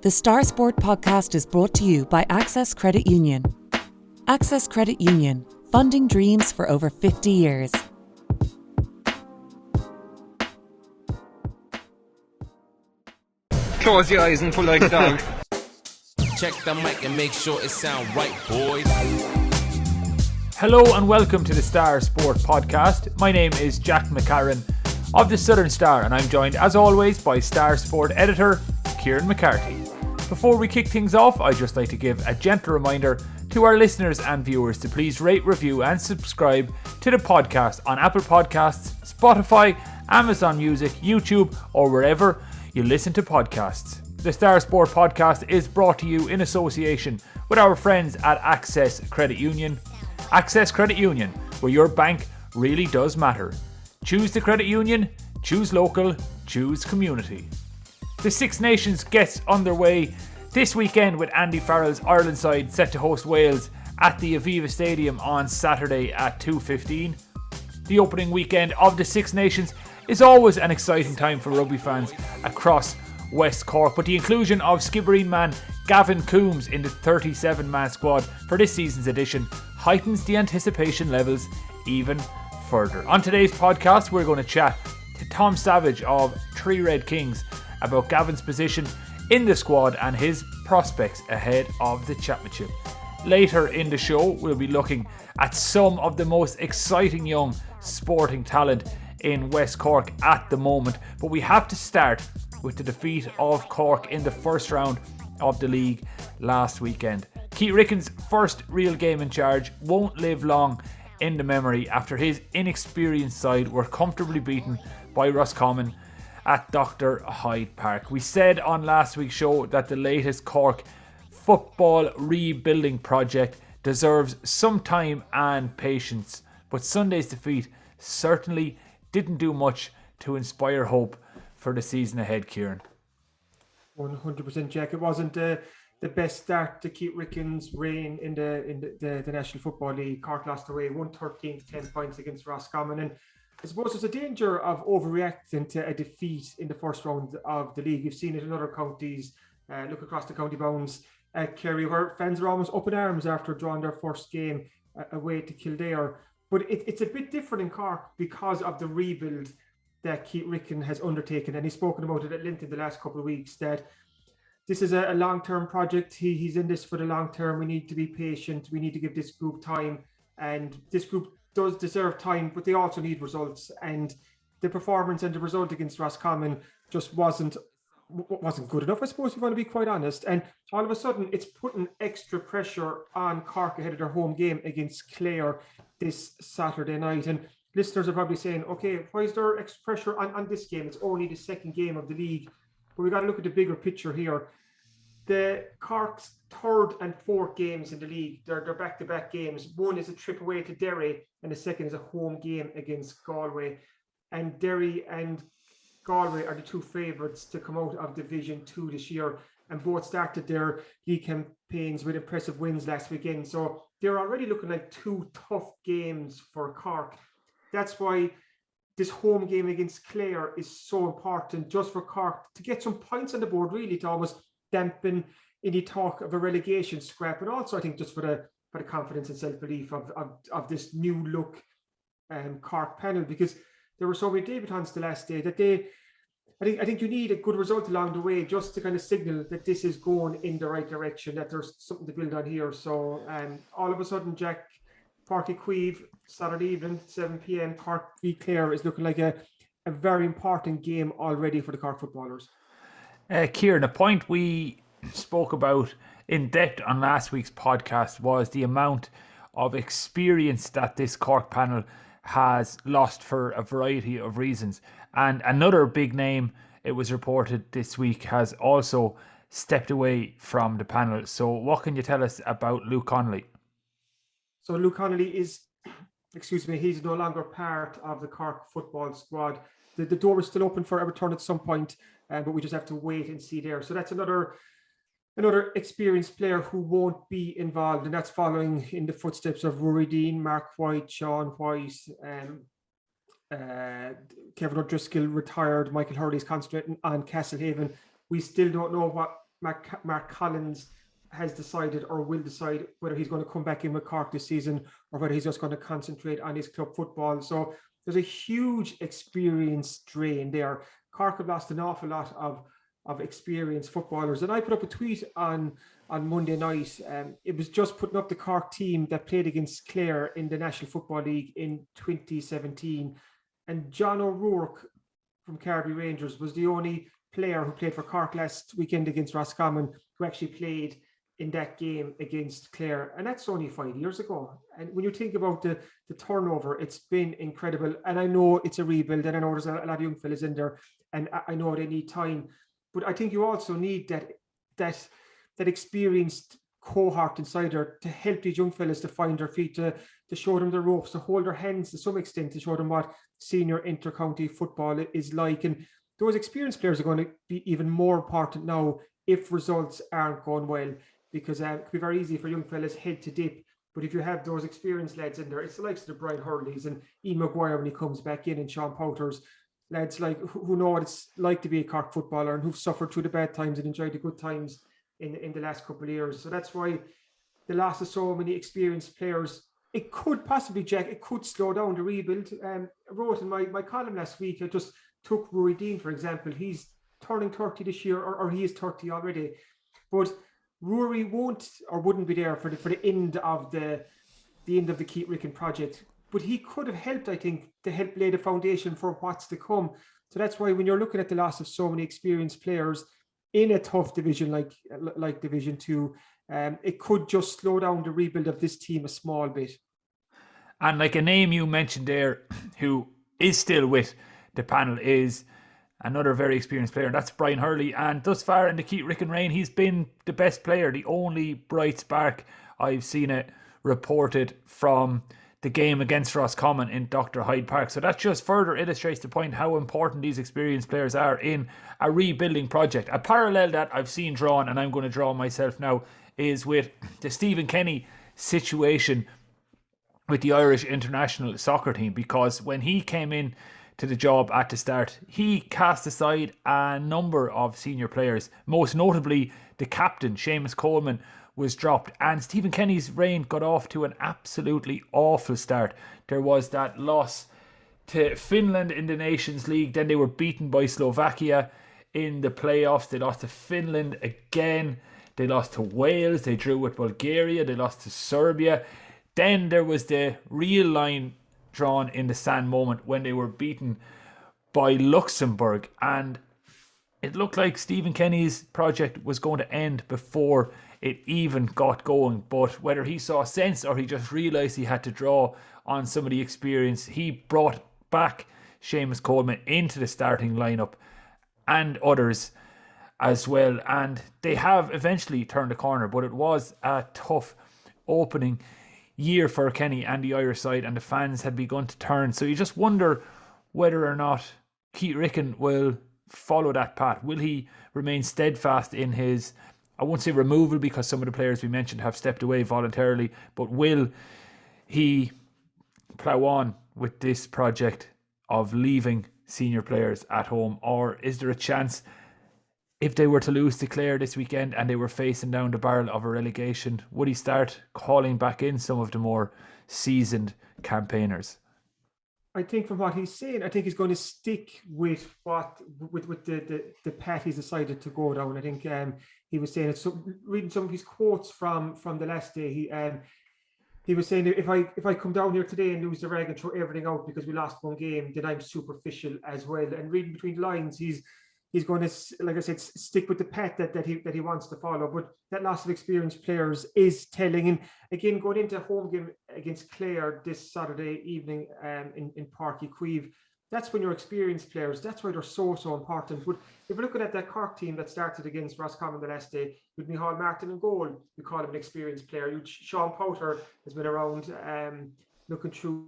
The Star Sport podcast is brought to you by Access Credit Union. Access Credit Union, funding dreams for over 50 years. Close your eyes and pull like a dog. Check the mic and make sure it sound right, boys. Hello and welcome to the Star Sport podcast. My name is Jack McCarran of the Southern Star, and I'm joined as always by Star Sport editor Kieran McCarthy. Before we kick things off, I'd just like to give a gentle reminder to our listeners and viewers to please rate, review and subscribe to the podcast on Apple Podcasts, Spotify, Amazon Music, YouTube or wherever you listen to podcasts. The Star Sport podcast is brought to you in association with our friends at Access Credit Union. Access Credit Union, where your bank really does matter. Choose the credit union, choose local, choose community. The Six Nations gets underway this weekend with Andy Farrell's Ireland side set to host Wales at the Aviva Stadium on Saturday at 2:15. The opening weekend of the Six Nations is always an exciting time for rugby fans across West Cork, but the inclusion of Skibbereen-man Gavin Coombes in the 37-man squad for this season's edition heightens the anticipation levels even further. On today's podcast, we're going to chat to Tom Savage of Three Red Kings about Gavin's position in the squad and his prospects ahead of the championship. Later in the show, we'll be looking at some of the most exciting young sporting talent in West Cork at the moment, but we have to start with the defeat of Cork in the first round of the league last weekend. Keith Ricken's first real game in charge won't live long in the memory after his inexperienced side were comfortably beaten by Roscommon at Dr. Hyde Park. We said on last week's show that the latest Cork football rebuilding project deserves some time and patience, but Sunday's defeat certainly didn't do much to inspire hope for the season ahead, Kieran. 100%, Jack. It wasn't the best start to Keith Ricken's reign in the National Football League. Cork lost away 113 to 10 points against Roscommon, and I suppose there's a danger of overreacting to a defeat in the first round of the league. You've seen it in other counties. Look across the county bounds at Kerry, where fans are almost up in arms after drawing their first game away to Kildare. But it's a bit different in Cork because of the rebuild that Keith Ricken has undertaken, and he's spoken about it at length in the last couple of weeks, that this is a long-term project. He's in this for the long term. We need to be patient. We need to give this group time, and this group does deserve time, but they also need results. And the performance and the result against Roscommon just wasn't good enough, I suppose, if you want to be quite honest. And all of a sudden, it's putting extra pressure on Cork ahead of their home game against Clare this Saturday night. And listeners are probably saying, okay, why is there extra pressure on this game? It's only the second game of the league. But we got to look at the bigger picture here. The Cork's third and fourth games in the league, they're back-to-back games. One is a trip away to Derry, and the second is a home game against Galway. And Derry and Galway are the two favourites to come out of Division 2 this year, and both started their league campaigns with impressive wins last weekend. So they're already looking like two tough games for Cork. That's why this home game against Clare is so important, just for Cork to get some points on the board, really, to almost dampen any talk of a relegation scrap, and also I think just for the confidence and self-belief of this new look Cork panel, because there were so many debutants the last day that I think you need a good result along the way just to kind of signal that this is going in the right direction, that there's something to build on here. So all of a sudden, Jack, Parky Queeve, Saturday evening, 7 p.m, Cork v Clare is looking like a very important game already for the Cork footballers. Kieran, a point we spoke about in depth on last week's podcast was the amount of experience that this Cork panel has lost for a variety of reasons. And another big name, it was reported this week, has also stepped away from the panel. So what can you tell us about Luke Conley? So Luke Conley he's no longer part of the Cork football squad. The door is still open for a return at some point, but we just have to wait and see there. So that's another experienced player who won't be involved, and that's following in the footsteps of Rory Dean, Mark White, Sean White, Kevin O'Driscoll retired, Michael Hurley's concentrating on Castlehaven. We still don't know what Mark Collins has decided or will decide whether he's going to come back in with Cork this season or whether he's just going to concentrate on his club football. So there's a huge experience drain there. Cork have lost an awful lot of experienced footballers. And I put up a tweet on Monday night. It was just putting up the Cork team that played against Clare in the National Football League in 2017. And John O'Rourke from Carbery Rangers was the only player who played for Cork last weekend against Roscommon who actually played in that game against Clare. And that's only 5 years ago. And when you think about the turnover, it's been incredible. And I know it's a rebuild, and I know there's a lot of young fellas in there, and I know they need time. But I think you also need that experienced cohort inside there to help these young fellas to find their feet, to show them the ropes, to hold their hands to some extent, to show them what senior inter-county football is like. And those experienced players are going to be even more important now if results aren't going well, because it could be very easy for young fellas head to dip. But if you have those experienced lads in there, it's the likes of the Brian Hurleys and Ian Maguire when he comes back in, and Sean Pouters, lads like who know what it's like to be a Cork footballer and who've suffered through the bad times and enjoyed the good times in the last couple of years. So that's why the loss of so many experienced players, it could possibly, Jack, it could slow down the rebuild. I wrote in my column last week, I just took Rory Dean, for example. He's turning 30 this year, or he is 30 already. But Rory wouldn't be there for the end of the Keith Ricken project. But he could have helped, I think, to help lay the foundation for what's to come. So that's why when you're looking at the loss of so many experienced players in a tough division like Division 2, it could just slow down the rebuild of this team a small bit. And like a name you mentioned there who is still with the panel is another very experienced player, and that's Brian Hurley. And thus far in the Keith Ricken reign, he's been the best player, the only bright spark. I've seen it reported from the game against Roscommon in Dr. Hyde Park. So that just further illustrates the point how important these experienced players are in a rebuilding project. A parallel that I've seen drawn, and I'm going to draw myself now, is with the Stephen Kenny situation with the Irish international soccer team, because when he came in to the job at the start, he cast aside a number of senior players, most notably the captain, Seamus Coleman, was dropped, and Stephen Kenny's reign got off to an absolutely awful start. There was that loss to Finland in the Nations League, then they were beaten by Slovakia in the playoffs, they lost to Finland again, they lost to Wales, they drew with Bulgaria, they lost to Serbia. Then there was the real line drawn in the sand moment when they were beaten by Luxembourg, and it looked like Stephen Kenny's project was going to end before it even got going. But whether he saw sense or he just realised he had to draw on some of the experience, he brought back Seamus Coleman into the starting lineup and others as well, and they have eventually turned the corner. But it was a tough opening year for Kenny and the Irish side, and the fans had begun to turn. So you just wonder whether or not Keith Ricken will follow that path. Will he remain steadfast in his, I won't say removal, because some of the players we mentioned have stepped away voluntarily, but will he plough on with this project of leaving senior players at home? Or is there a chance, if they were to lose to Clare this weekend and they were facing down the barrel of a relegation, would he start calling back in some of the more seasoned campaigners? I think from what he's saying, I think he's going to stick with the path he's decided to go down. I think he was saying it. So reading some of his quotes from the last day, he was saying, if I come down here today and lose the rag and throw everything out because we lost one game, then I'm superficial as well. And reading between the lines, he's going to, like I said, stick with the path that he wants to follow. But that loss of experienced players is telling. And again, going into a home game against Clare this Saturday evening in Páirc Uí Chaoimh, that's when your experienced players, that's why they're so important. But if you're looking at that Cork team that started against Roscommon the last day, with Micheál Martin in goal, you call him an experienced player. Sean Powter has been around looking through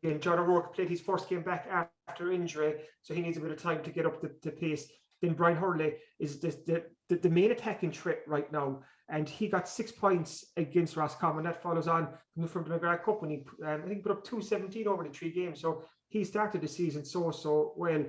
again. John O'Rourke played his first game back after injury, so he needs a bit of time to get up the pace. Then Brian Hurley is the main attacking threat right now, and he got 6 points against Roscommon. That follows on from the McGrath Cup when he I think put up 217 over the 3 games. So he started the season so well.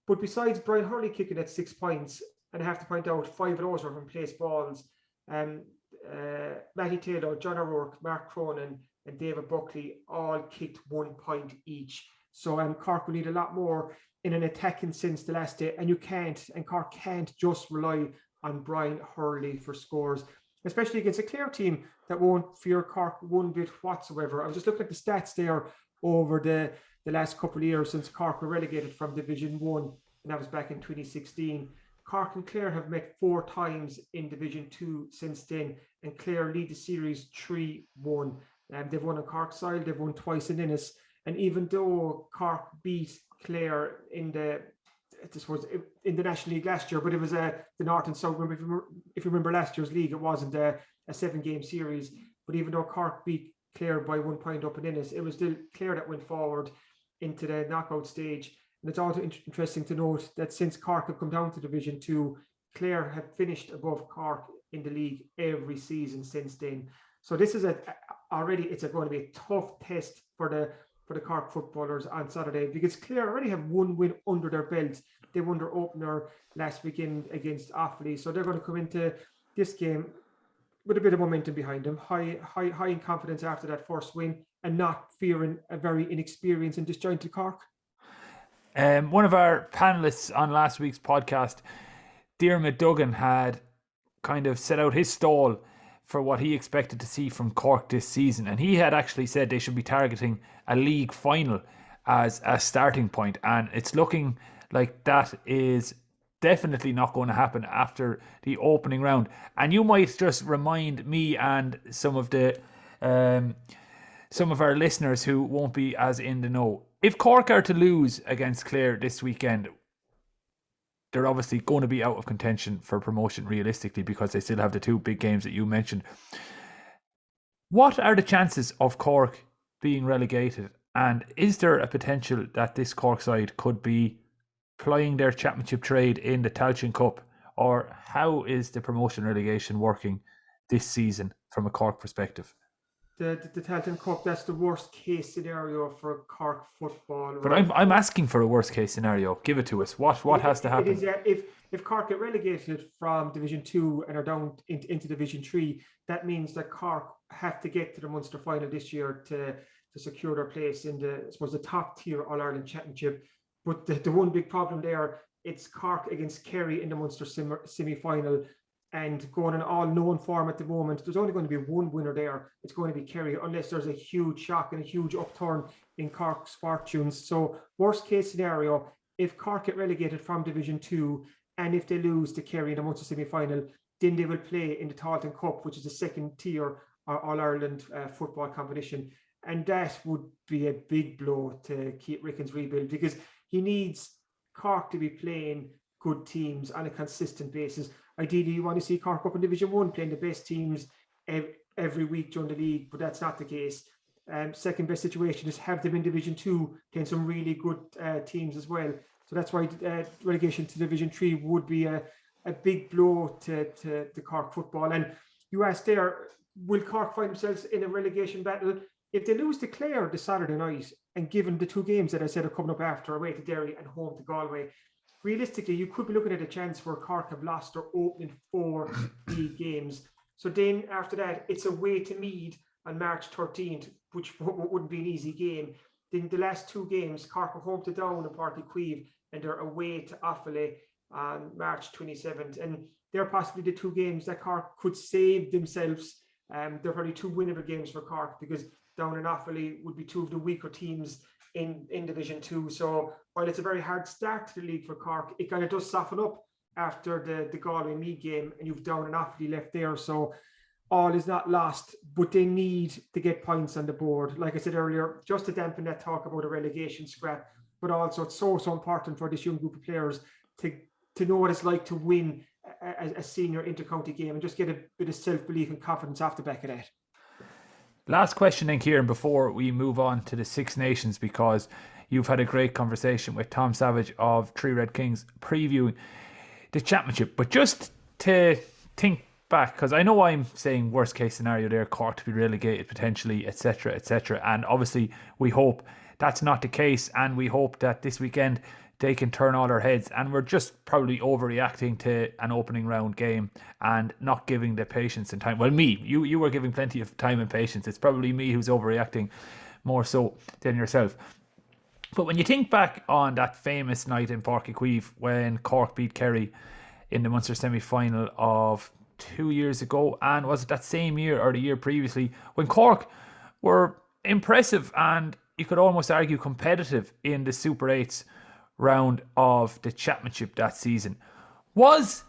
But besides Brian Hurley kicking at 6 points, And I have to point out 5 of those were from place balls. Matty Taylor, John O'Rourke, Mark Cronin, and David Buckley all kicked 1 point each. So Cork will need a lot more in an attacking sense the last day, and Cork can't just rely on Brian Hurley for scores, especially against a Clare team that won't fear Cork one bit whatsoever. I was just looking at the stats there over the last couple of years since Cork were relegated from Division 1, and that was back in 2016. Cork and Clare have met 4 times in Division 2 since then, and Clare lead the series 3-1. They've won on Cork soil, they've won twice in Ennis, and even though Cork beat Clare in the National League last year, but it was the North and South. If you remember last year's league, it wasn't a 7-game series. But even though Cork beat Clare by 1 point up in Ennis, it was still Clare that went forward into the knockout stage. And it's also interesting to note that since Cork have come down to Division 2, Clare have finished above Cork in the league every season since then. So this is it's going to be a tough test for the Cork footballers on Saturday, because Clare already have 1 win under their belt. They won their opener last weekend against Offaly, so they're going to come into this game with a bit of momentum behind them, high in confidence after that first win, and not fearing a very inexperienced and disjointed Cork. One of our panelists on last week's podcast, Diarmuid Duggan, had kind of set out his stall for what he expected to see from Cork this season, and he had actually said they should be targeting a league final as a starting point, and it's looking like that is definitely not going to happen after the opening round. And you might just remind me and some of our listeners who won't be as in the know, if Cork are to lose against Clare this weekend, they're obviously going to be out of contention for promotion realistically, because they still have the 2 big games that you mentioned. What are the chances of Cork being relegated? And is there a potential that this Cork side could be plying their championship trade in the Tailteann Cup? Or how is the promotion relegation working this season from a Cork perspective? The Tailteann Cup, that's the worst case scenario for Cork football. But I'm asking for a worst case scenario. Give it to us. What has to happen? If Cork get relegated from Division 2 and are down into Division 3, that means that Cork have to get to the Munster final this year to secure their place in the top tier All-Ireland Championship. But the one big problem there, it's Cork against Kerry in the Munster semi-final. And going in all known form at the moment, there's only going to be 1 winner there. It's going to be Kerry, unless there's a huge shock and a huge upturn in Cork's fortunes. So worst case scenario, if Cork get relegated from Division 2, and if they lose to Kerry in the Munster semi-final, then they will play in the Tailteann Cup, which is the 2nd tier All-Ireland football competition. And that would be a big blow to Keith Ricken's rebuild, because he needs Cork to be playing good teams on a consistent basis. Ideally, you want to see Cork up in Division 1 playing the best teams every week during the league, but that's not the case. Second best situation is have them in Division 2 playing some really good teams as well. So that's why relegation to Division 3 would be a big blow to the Cork football. And you asked there, will Cork find themselves in a relegation battle? If they lose to Clare this Saturday night, and given the 2 games that I said are coming up after, away to Derry and home to Galway, realistically, you could be looking at a chance where Cork have lost their opening 4 league games. So then after that, it's away to Meath on March 13th, which wouldn't be an easy game. Then the last 2 games, Cork are home to Down and Páirc Uí Chaoimh, and they're away to Offaly on March 27th. And they're possibly the 2 games that Cork could save themselves. They're probably 2 winnable games for Cork, because Down and Offaly would be 2 of the weaker teams in Division 2. So while it's a very hard start to the league for Cork, it kind of does soften up after the Galway Meath game, and you've Down and Offaly left there. So all is not lost, but they need to get points on the board. Like I said earlier, just to dampen that talk about a relegation scrap, but also it's so important for this young group of players to know what it's like to win a senior intercounty game and just get a bit of self-belief and confidence off the back of that. Last question then, Kieran, before we move on to the Six Nations, because you've had a great conversation with Tom Savage of Three Red Kings previewing the championship. But just to think back, because I know I'm saying worst case scenario there, Cork to be relegated potentially, etc., etc. And obviously we hope that's not the case, and we hope that this weekend they can turn all our heads, and we're just probably overreacting to an opening round game and not giving the patience and time. Well, you were giving plenty of time and patience. It's probably me who's overreacting more so than yourself. But when you think back on that famous night in Páirc Uí Chaoimh when Cork beat Kerry in the Munster semi-final of 2 years ago, and was it that same year or the year previously when Cork were impressive and you could almost argue competitive in the Super 8s round of the championship that season. Was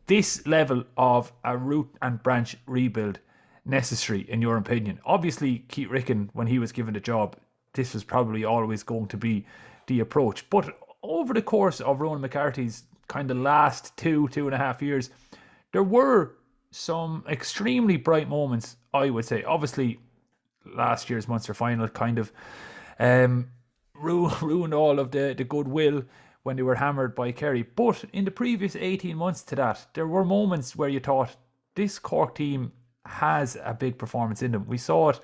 this level of a root and branch rebuild necessary in your opinion? Obviously, Keith Ricken, when he was given the job, this was probably always going to be the approach. But over the course of Ronan McCarthy's kind of last 2.5 years, there were some extremely bright moments, I would say. Obviously, last year's Munster final kind of ruined all of the goodwill when they were hammered by Kerry. But in the previous 18 months to that, there were moments where you thought, this Cork team has a big performance in them. We saw it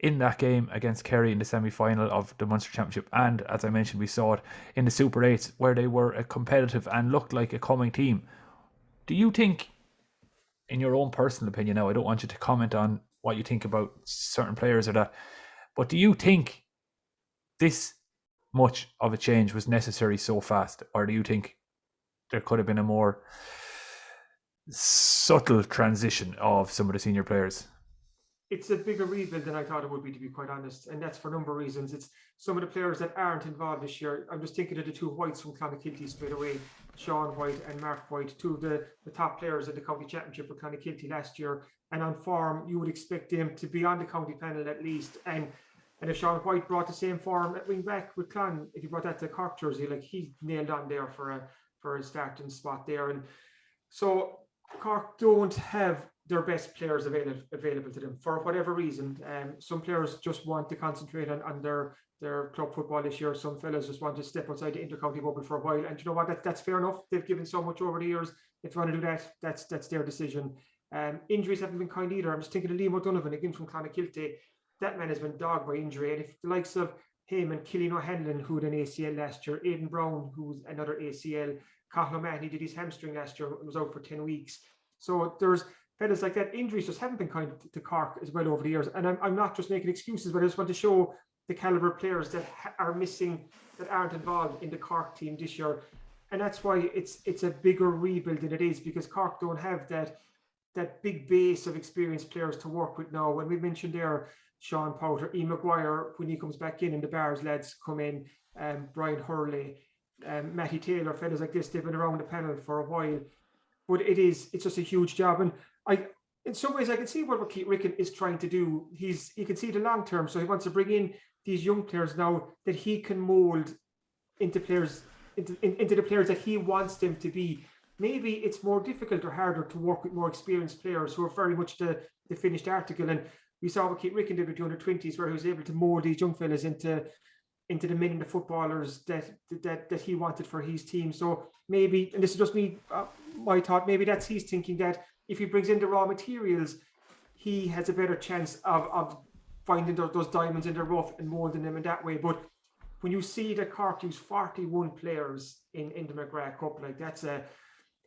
in that game against Kerry in the semi-final of the Munster Championship, and as I mentioned, we saw it in the Super 8s where they were a competitive and looked like a coming team. Do you think, in your own personal opinion now, I don't want you to comment on what you think about certain players or that, but do you think this much of a change was necessary so fast, or do you think there could have been a more subtle transition of some of the senior players? It's a bigger rebuild than I thought it would be, to be quite honest, and that's for a number of reasons. It's some of the players that aren't involved this year. I'm just thinking of the two Whites from Clonakilty straight away, Sean White and Mark White, two of the top players at the county championship for Clonakilty last year, and on form you would expect them to be on the county panel at least. And if Sean White brought the same form at wing back with Clon, if he brought that to Cork jersey, like, he nailed on there for a starting spot there. And so Cork don't have their best players available to them for whatever reason. Some players just want to concentrate on their club football this year. Some fellas just want to step outside the intercounty bubble for a while. And you know what? That's fair enough. They've given so much over the years. If they want to do that, that's their decision. Injuries haven't been kind either. I'm just thinking of Liam O'Donovan again from Clonakilty. That man has been dogged by injury. And if the likes of him and Cillian O'Hanlon, who had an ACL last year, Aidan Brown, who's another ACL, Cathal O'Mahony did his hamstring last year, was out for 10 weeks. So there's fellas like that. Injuries just haven't been kind to Cork as well over the years. And I'm not just making excuses, but I just want to show the caliber of players that are missing, that aren't involved in the Cork team this year. And that's why it's a bigger rebuild than it is, because Cork don't have that big base of experienced players to work with now. When we mentioned there, Sean Powter, Ian Maguire, when he comes back in and the Bars lads come in, Brian Hurley, Matty Taylor, fellas like this, they've been around the panel for a while. But it's just a huge job. And in some ways, I can see what Keith Ricken is trying to do. You can see the long term. So he wants to bring in these young players now that he can mold into players, into the players that he wants them to be. Maybe it's more difficult or harder to work with more experienced players who are very much the finished article. And we saw what Keith Ricken did with the under-20s, where he was able to mold these young fellas into the men and the footballers that he wanted for his team. So maybe, and this is just me, my thought, maybe that's his thinking, that if he brings in the raw materials, he has a better chance of finding those diamonds in the rough and molding them in that way. But when you see that Cork use 41 players in the McGrath Cup, like,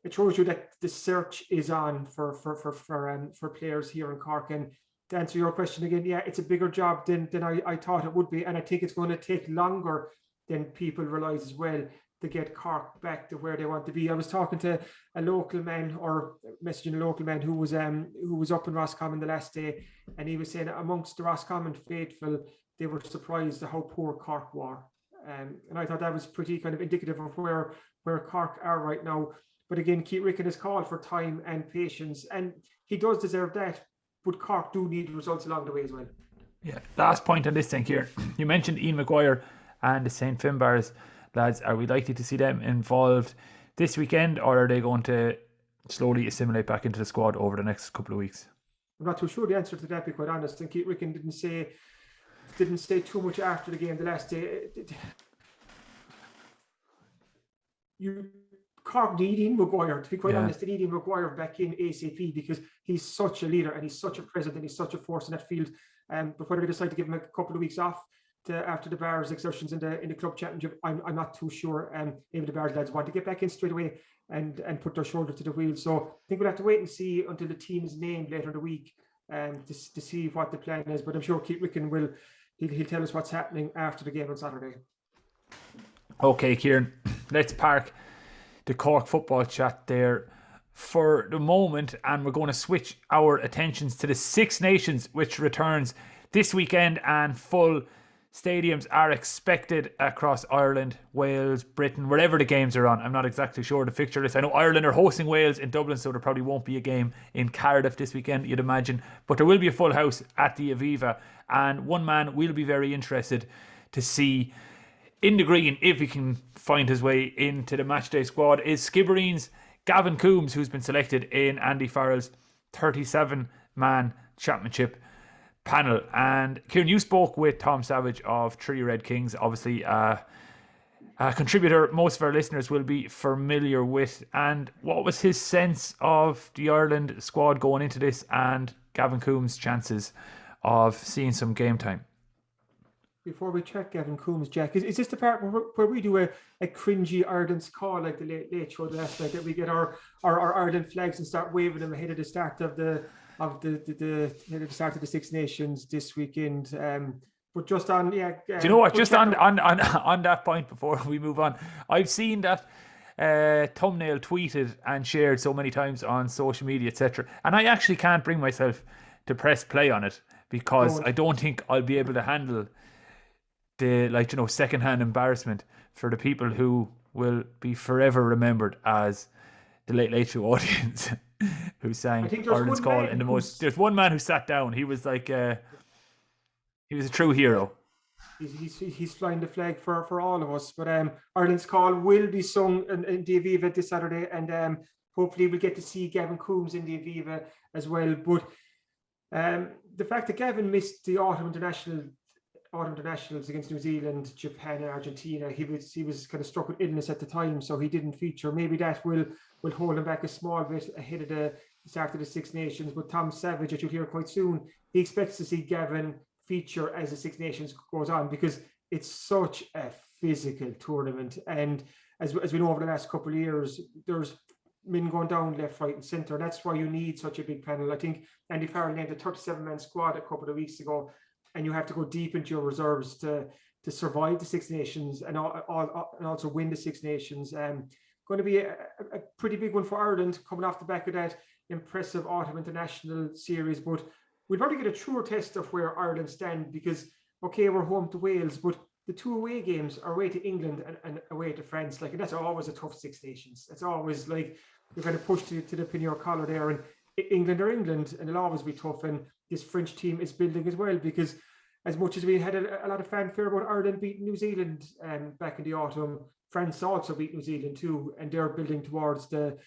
it shows you that the search is on for players here in Cork. And to answer your question again, yeah, it's a bigger job than I thought it would be. And I think it's going to take longer than people realise as well to get Cork back to where they want to be. I was talking to a local man, or messaging a local man who was up in Roscommon the last day, and he was saying amongst the Roscommon faithful, they were surprised at how poor Cork were. And I thought that was pretty kind of indicative of where Cork are right now. But again, Keith Ricken has called for time and patience, and he does deserve that. But Cork do need results along the way as well. Yeah, last point on this thing here. You mentioned Ian Maguire and the St. Finbarrs lads. Are we likely to see them involved this weekend, or are they going to slowly assimilate back into the squad over the next couple of weeks? I'm not too sure the answer to that, to be quite honest. And Keith Ricken didn't say too much after the game the last day. Cork need Ian Maguire, to be quite honest. They need Ian Maguire back in ASAP, because he's such a leader and he's such a presence and he's such a force in that field. But whether they decide to give him a couple of weeks off, after the Bars exertions in the club championship. I'm not too sure. Maybe the Bars lads want to get back in straight away and put their shoulder to the wheel. So I think we'll have to wait and see until the team is named later in the week to see what the plan is. But I'm sure Keith Ricken he'll tell us what's happening after the game on Saturday. Okay, Kieran, let's park the Cork football chat there for the moment, and we're going to switch our attentions to the Six Nations, which returns this weekend, and full stadiums are expected across Ireland, Wales, Britain, wherever the games are on. I'm not exactly sure the fixture list. I know Ireland are hosting Wales in Dublin, so there probably won't be a game in Cardiff this weekend, you'd imagine, but there will be a full house at the Aviva, and one man we'll be very interested to see in the green, if he can find his way into the matchday squad, is Skibbereen-man's Gavin Coombes, who's been selected in Andy Farrell's 37-man championship panel. And Kieran, you spoke with Tom Savage of Three Red Kings, obviously a contributor most of our listeners will be familiar with. And what was his sense of the Ireland squad going into this and Gavin Coombes' chances of seeing some game time? Before we check Gavin Coombes, Jack, is this the part where we do a cringy Ireland's call like the late show last night, that we get our Ireland flags and start waving them ahead of the start of the start of the Six Nations this weekend? But just on, do you know what? Just on that point before we move on, I've seen that thumbnail tweeted and shared so many times on social media, etc. And I actually can't bring myself to press play on it because I don't think I'll be able to handle the secondhand embarrassment for the people who will be forever remembered as the Late Show audience who sang Ireland's Call in the most. There's one man who sat down. He was like he was a true hero. He's flying the flag for all of us. But Ireland's Call will be sung in the Aviva this Saturday, and hopefully we'll get to see Gavin Coombes in the Aviva as well. But the fact that Gavin missed the autumn internationals against New Zealand, Japan, and Argentina, he was kind of struck with illness at the time, so he didn't feature. Maybe that will hold him back a small bit ahead of the start of the Six Nations. But Tom Savage, that you'll hear quite soon, he expects to see Gavin feature as the Six Nations goes on, because it's such a physical tournament. And as we know, over the last couple of years, there's men going down left, right, and centre. That's why you need such a big panel. I think Andy Farrell named a 37-man squad a couple of weeks ago, and you have to go deep into your reserves to survive the Six Nations and also win the Six Nations. Going to be a pretty big one for Ireland coming off the back of that impressive autumn international series. But we'll probably get a truer test of where Ireland stand, because, okay, we're home to Wales, but the two away games are away to England and away to France. Like, and that's always a tough Six Nations. It's always like you're kind of pushed to the pin of your collar there, and England are England, and it'll always be tough. And this French team is building as well, because as much as we had a lot of fanfare about Ireland beating New Zealand back in the autumn, France also beat New Zealand too, and they're building towards the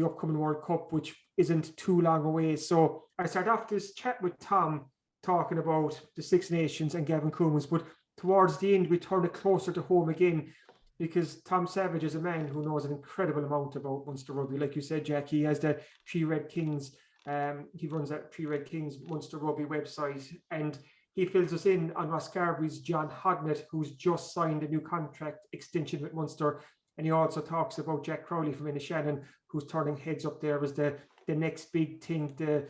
upcoming World Cup, which isn't too long away. So I start off this chat with Tom talking about the Six Nations and Gavin Coombes, but towards the end we turn it closer to home again, because Tom Savage is a man who knows an incredible amount about Munster rugby. Like you said, Jack, he has the Three Red Kings. He runs that Three Red Kings Munster rugby website, and he fills us in on Roscarbery's John Hodnett, who's just signed a new contract extension with Munster. And he also talks about Jack Crowley from Inishannon, who's turning heads up there as the next big thing, the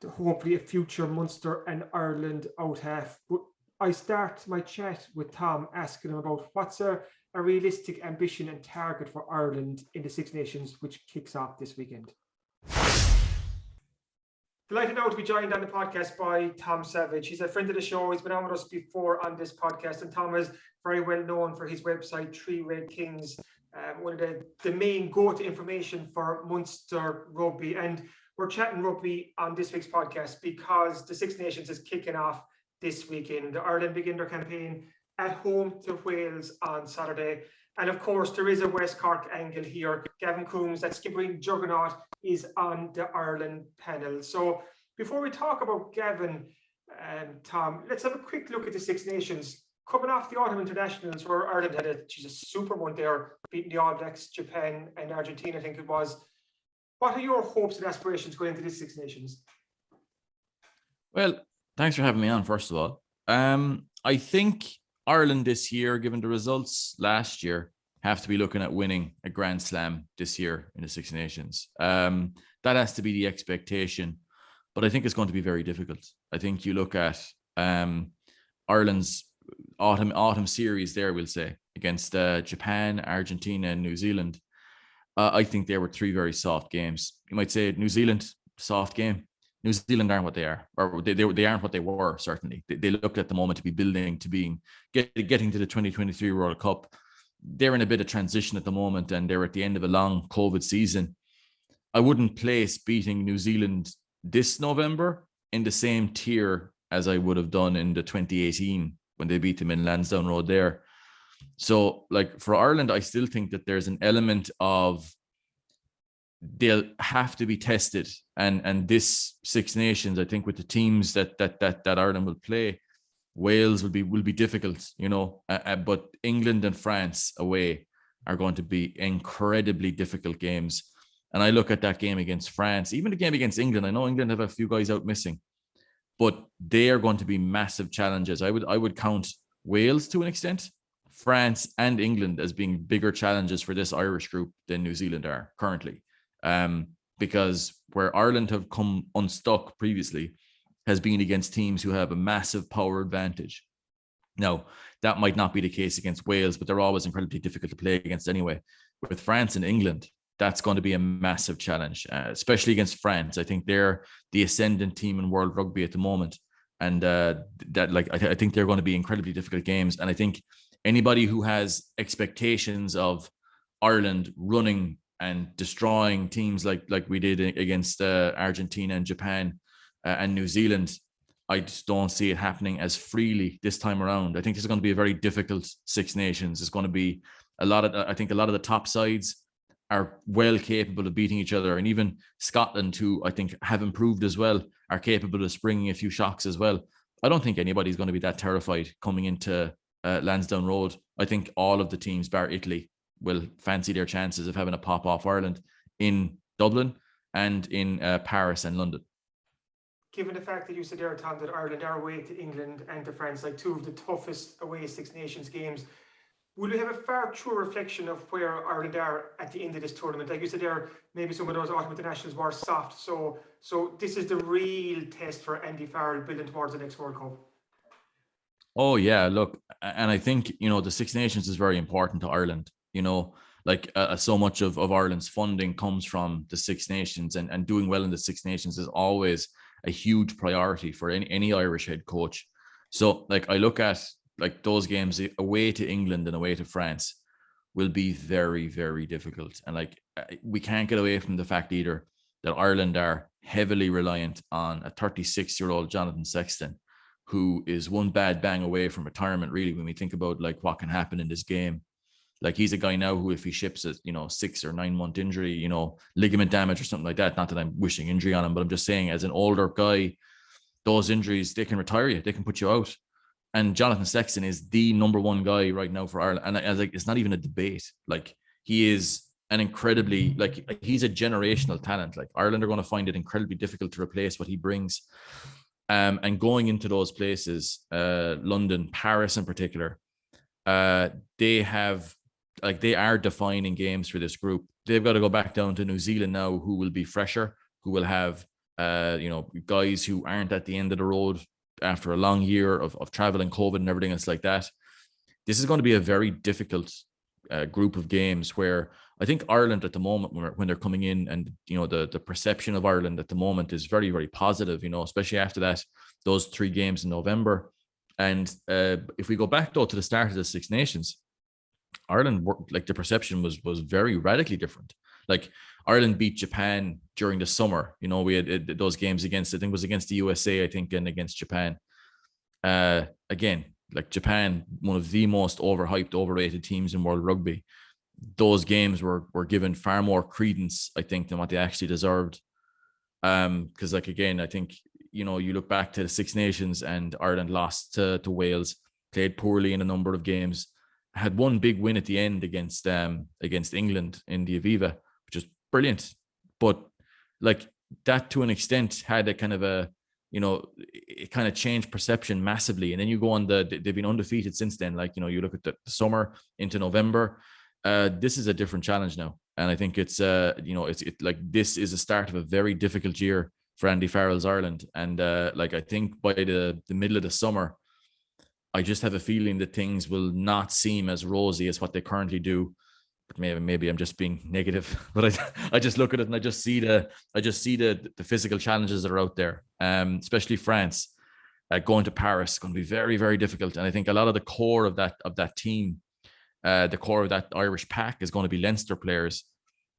hopefully a future Munster and Ireland out half. But I start my chat with Tom asking him about what's a realistic ambition and target for Ireland in the Six Nations, which kicks off this weekend. Delighted now to be joined on the podcast by Tom Savage. He's a friend of the show. He's been on with us before on this podcast, and Tom is very well known for his website, Three Red Kings, one of the main go-to information for Munster rugby. And we're chatting rugby on this week's podcast because the Six Nations is kicking off this weekend. Ireland begin their campaign at home to Wales on Saturday. And of course, there is a West Cork angle here. Gavin Coombes, that Skibbereen juggernaut, is on the Ireland panel. So before we talk about Gavin and Tom, let's have a quick look at the Six Nations. Coming off the autumn internationals, where Ireland had a super one there, beating the All Blacks, Japan and Argentina, I think it was. What are your hopes and aspirations going into this Six Nations? Well, thanks for having me on, first of all. I think Ireland this year, given the results last year, have to be looking at winning a Grand Slam this year in the Six Nations. That has to be the expectation, but I think it's going to be very difficult. I think you look at Ireland's autumn series there, we'll say, against Japan, Argentina, and New Zealand. I think they were 3 very soft games. You might say New Zealand, soft game. New Zealand aren't what they are, or they aren't what they were, certainly. They looked at the moment to be building, to being getting to the 2023 World Cup. They're in a bit of transition at the moment, and they're at the end of a long COVID season. I wouldn't place beating New Zealand this November in the same tier as I would have done in the 2018 when they beat them in Lansdowne Road there. So, like, for Ireland, I still think that there's an element of they'll have to be tested, and this Six Nations, I think, with the teams that Ireland will play, Wales will be difficult, but England and France away are going to be incredibly difficult games. And I look at that game against France, even the game against England. I know England have a few guys out missing, but they are going to be massive challenges. I would count Wales to an extent, France and England as being bigger challenges for this Irish group than New Zealand are currently. Because where Ireland have come unstuck previously has been against teams who have a massive power advantage. Now, that might not be the case against Wales, but they're always incredibly difficult to play against anyway. With France and England, that's going to be a massive challenge, especially against France. I think they're the ascendant team in world rugby at the moment. And I think they're going to be incredibly difficult games. And I think anybody who has expectations of Ireland running and destroying teams like we did against Argentina and Japan and New Zealand, I just don't see it happening as freely this time around. I think this is going to be a very difficult Six Nations. It's going to be a lot of the top sides are well capable of beating each other. And even Scotland, who I think have improved as well, are capable of springing a few shocks as well. I don't think anybody's going to be that terrified coming into Lansdowne Road. I think all of the teams, bar Italy, will fancy their chances of having a pop off Ireland in Dublin and in Paris and London. Given the fact that you said there, Tom, that Ireland are away to England and to France, like 2 of the toughest away Six Nations games, will we have a far truer reflection of where Ireland are at the end of this tournament? Like you said there, maybe some of those autumn internationals were soft. So this is the real test for Andy Farrell building towards the next World Cup. Oh, yeah, look, and I think, the Six Nations is very important to Ireland. So much of Ireland's funding comes from the Six Nations, and doing well in the Six Nations is always a huge priority for any Irish head coach. So, I look at those games away to England and away to France will be very, very difficult. And we can't get away from the fact either that Ireland are heavily reliant on a 36-year-old Jonathan Sexton, who is one bad bang away from retirement, really, when we think about what can happen in this game. He's a guy now who, if he ships a 6 or 9 month injury, ligament damage or something like that, not that I'm wishing injury on him, but I'm just saying, as an older guy, those injuries, they can retire you, they can put you out. And Jonathan Sexton is the number one guy right now for Ireland. And it's not even a debate. He is an incredibly, he's a generational talent. Ireland are going to find it incredibly difficult to replace what he brings. And going into those places, London, Paris in particular, they are defining games for this group. They've got to go back down to New Zealand now, who will be fresher, who will have, guys who aren't at the end of the road after a long year of travel and COVID and everything else like that. This is going to be a very difficult group of games, where I think Ireland at the moment, when they're coming in, and the perception of Ireland at the moment is very, very positive, especially after those 3 games in November. And if we go back though to the start of the Six Nations, Ireland, the perception was very radically different. Ireland beat Japan during the summer. We had those games against, I think it was against the USA, I think, and against Japan. Again, Japan, one of the most overhyped, overrated teams in world rugby. Those games were given far more credence, I think, than what they actually deserved. Because again, I think, you look back to the Six Nations and Ireland lost to Wales, played poorly in a number of games, had one big win at the end against England in the Aviva, which is brilliant. But that, to an extent, had a kind of a it kind of changed perception massively. And then you go on they've been undefeated since then. Like, you look at the summer into November. This is a different challenge now. And I think it's like this is the start of a very difficult year for Andy Farrell's Ireland. And I think by the middle of the summer, I just have a feeling that things will not seem as rosy as what they currently do. But maybe I'm just being negative, but I just look at it and I just see the physical challenges that are out there, especially France. Going to Paris going to be very, very difficult. And I think a lot of the core of that team, the core of that Irish pack is going to be Leinster players,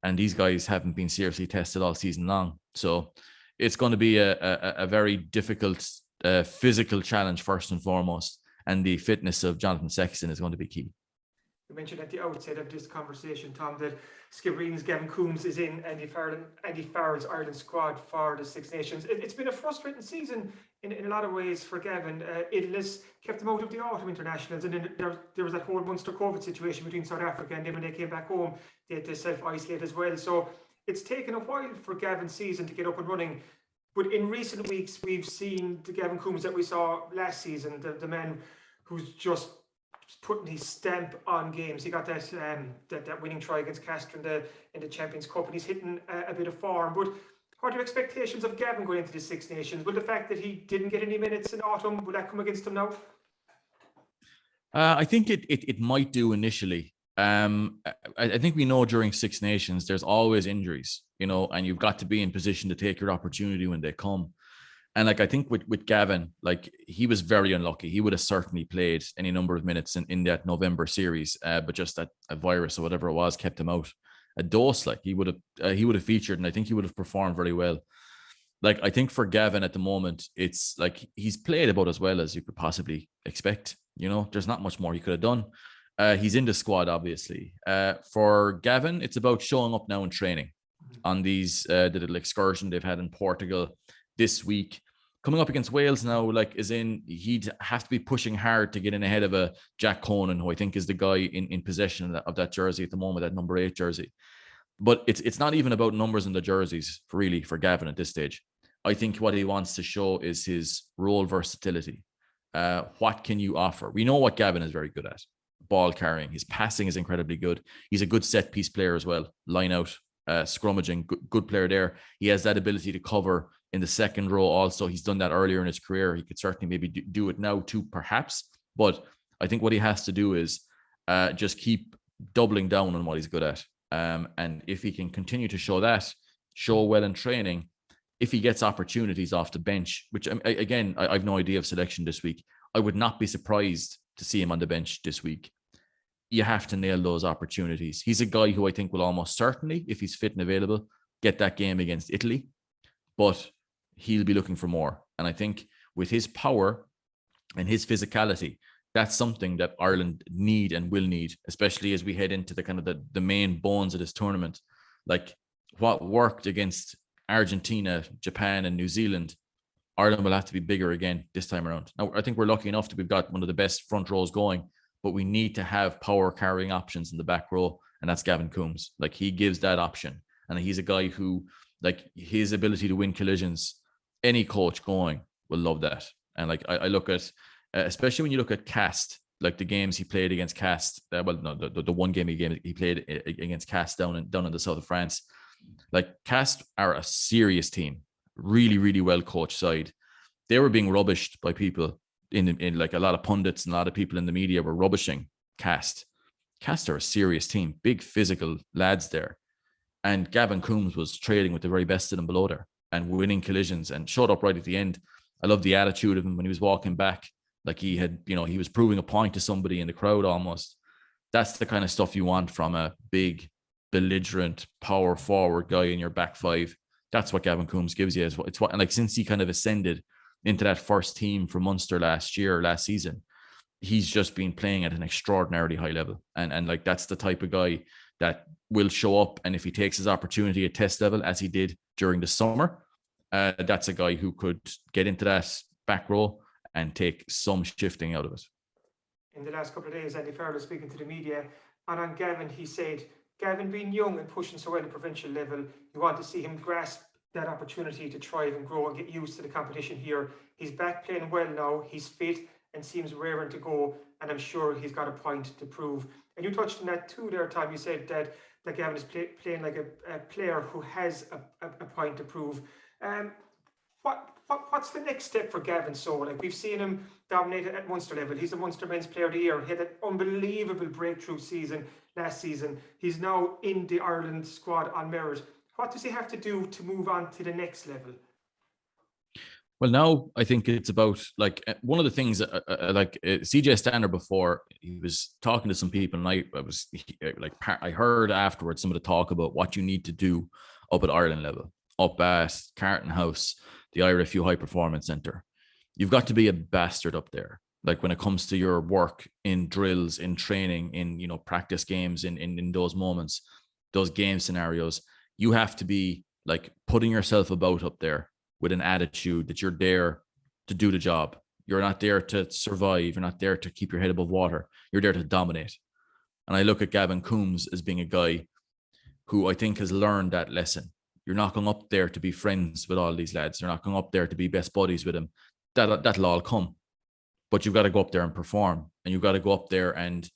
and these guys haven't been seriously tested all season long. So it's going to be a very difficult physical challenge first and foremost, and the fitness of Jonathan Sexton is going to be key. You mentioned at the outset of this conversation, Tom, that Skibbereen-man's Gavin Coombes is in Andy Farrell's Ireland squad for the Six Nations. It's been a frustrating season in a lot of ways for Gavin. Illness kept him out of the autumn internationals, and then there was that whole Munster COVID situation between South Africa, and then when they came back home, they had to self-isolate as well. So it's taken a while for Gavin's season to get up and running. But in recent weeks, we've seen the Gavin Coombes that we saw last season, the man who's just putting his stamp on games. He got that winning try against Castres in the Champions Cup, and he's hitting a bit of form. But what are your expectations of Gavin going into the Six Nations? Will the fact that he didn't get any minutes in autumn, will that come against him now? I think it might do initially. I think we know during Six Nations there's always injuries, and you've got to be in position to take your opportunity when they come. And I think with Gavin, he was very unlucky. He would have certainly played any number of minutes in that November series, but just that a virus or whatever it was kept him out. A dose, he would have featured, and I think he would have performed very well. I think for Gavin at the moment, it's he's played about as well as you could possibly expect. There's not much more he could have done. He's in the squad, obviously. For Gavin, it's about showing up now and training on these the little excursion they've had in Portugal this week. Coming up against Wales now, he'd have to be pushing hard to get in ahead of a Jack Conan, who I think is the guy in possession of that jersey at the moment, that number 8 jersey. But it's not even about numbers in the jerseys, really, for Gavin at this stage. I think what he wants to show is his role versatility. What can you offer? We know what Gavin is very good at. Ball carrying. His passing is incredibly good. He's a good set piece player as well. Line out, scrummaging, good player there. He has that ability to cover in the second row also. He's done that earlier in his career. He could certainly maybe do it now too, perhaps. But I think what he has to do is just keep doubling down on what he's good at. And if he can continue to show well in training, if he gets opportunities off the bench, which again, I've no idea of selection this week, I would not be surprised to see him on the bench this week. You have to nail those opportunities. He's a guy who I think will almost certainly, if he's fit and available, get that game against Italy, but he'll be looking for more. And I think with his power and his physicality, that's something that Ireland need and will need, especially as we head into the kind of the main bones of this tournament. What worked against Argentina, Japan, and New Zealand, Ireland will have to be bigger again this time around. Now, I think we're lucky enough that we've got one of the best front rows going, but we need to have power carrying options in the back row, and that's Gavin Coombes. He gives that option, and he's a guy who, his ability to win collisions, any coach going will love that. And I look at, especially when you look at Cast, the games he played against Cast, the one game he played against Cast down in the south of France. Cast are a serious team, really, really well coached side. They were being rubbished by people in a lot of pundits, and a lot of people in the media were rubbishing Cast. Cast are a serious team, big physical lads there. And Gavin Coombes was trading with the very best of them below there and winning collisions and showed up right at the end. I love the attitude of him when he was walking back. He had, he was proving a point to somebody in the crowd almost. That's the kind of stuff you want from a big, belligerent, power forward guy in your back five. That's what Gavin Coombes gives you. It's what, since he kind of ascended into that first team for Munster last season, he's just been playing at an extraordinarily high level. And that's the type of guy that will show up. And if he takes his opportunity at test level, as he did during the summer, that's a guy who could get into that back row and take some shifting out of it. In the last couple of days, Andy Farrell was speaking to the media, and on Gavin, he said, Gavin being young and pushing so well at provincial level, you want to see him grasp that opportunity to thrive and grow and get used to the competition here. He's back playing well now. He's fit and seems raring to go, and I'm sure he's got a point to prove. And you touched on that too there, Tom. You said that Gavin is playing like a player who has a point to prove. What's the next step for Gavin? So, like, we've seen him dominate at Munster level. He's the Munster Men's Player of the Year. He had an unbelievable breakthrough season last season. He's now in the Ireland squad on merit. What does he have to do to move on to the next level? Well, now I think it's about, like, one of the things CJ Stanner, before he was talking to some people, and I heard afterwards some of the talk about what you need to do up at Ireland level, up at Carton House, the IRFU High Performance Centre. You've got to be a bastard up there. Like, when it comes to your work in drills, in training, in, you know, practice games, in those moments, those game scenarios, you have to be like putting yourself about up there with an attitude that you're there to do the job. You're not there to survive. You're not there to keep your head above water. You're there to dominate. And I look at Gavin Coombes as being a guy who I think has learned that lesson. You're not going up there to be friends with all these lads. You're not going up there to be best buddies with them. That'll all come. But you've got to go up there and perform. And you've got to go up there and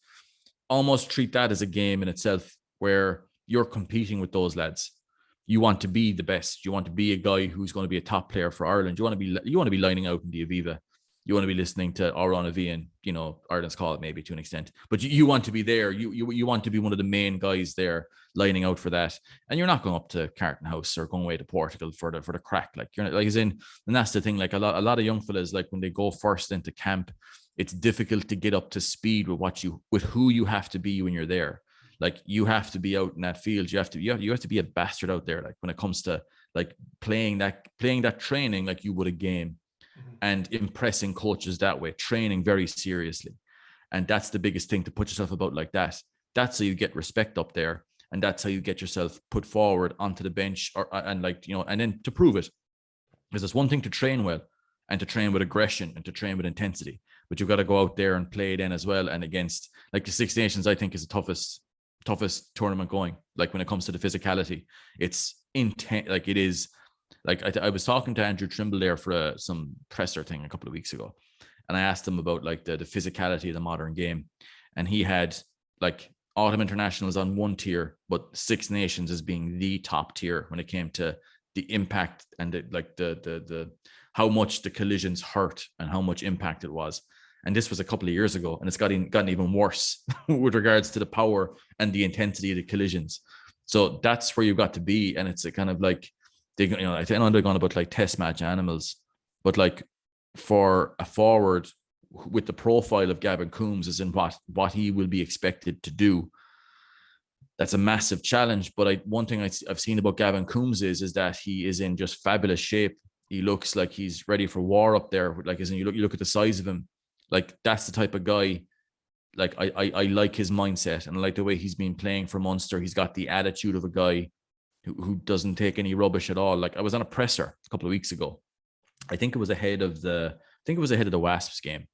almost treat that as a game in itself, where you're competing with those lads. You want to be the best. You want to be a guy who's going to be a top player for Ireland. You want to be lining out in the Aviva. You want to be listening to Oran Avian, you know, Ireland's call it maybe to an extent. But you want to be there. You want to be one of the main guys there lining out for that. And you're not going up to Carton House or going away to Portugal for the crack. Like, you're not, like, as in, and that's the thing. Like, a lot of young fellas, like, when they go first into camp, it's difficult to get up to speed with who you have to be when you're there. Like, you have to be out in that field. You have to be a bastard out there. Like, when it comes to, like, playing that training like you would a game, and impressing coaches that way, training very seriously. And that's the biggest thing, to put yourself about like that. That's how you get respect up there, and that's how you get yourself put forward onto the bench, and then to prove it. Because it's one thing to train well and to train with aggression and to train with intensity, but you've got to go out there and play then as well. And against, like, the Six Nations, I think, is the toughest tournament going. Like, when it comes to the physicality, it's intense. Like, it is. Like, I was talking to Andrew Trimble there for some presser thing a couple of weeks ago, and I asked him about, like, the physicality of the modern game, and he had, like, Autumn Internationals on one tier, but Six Nations as being the top tier when it came to the impact and the how much the collisions hurt and how much impact it was. And this was a couple of years ago, and it's gotten even worse with regards to the power and the intensity of the collisions. So that's where you've got to be, and it's a kind of like, I know they're going about, like, test match animals, but, like, for a forward with the profile of Gavin Coombes, is in what he will be expected to do. That's a massive challenge. But one thing I've seen about Gavin Coombes is that he is in just fabulous shape. He looks like he's ready for war up there. Like, as in, you look at the size of him, like, that's the type of guy. Like, I like his mindset, and I like the way he's been playing for Munster. He's got the attitude of a guy who doesn't take any rubbish at all. Like, I was on a presser a couple of weeks ago. I think it was ahead of the Wasps game.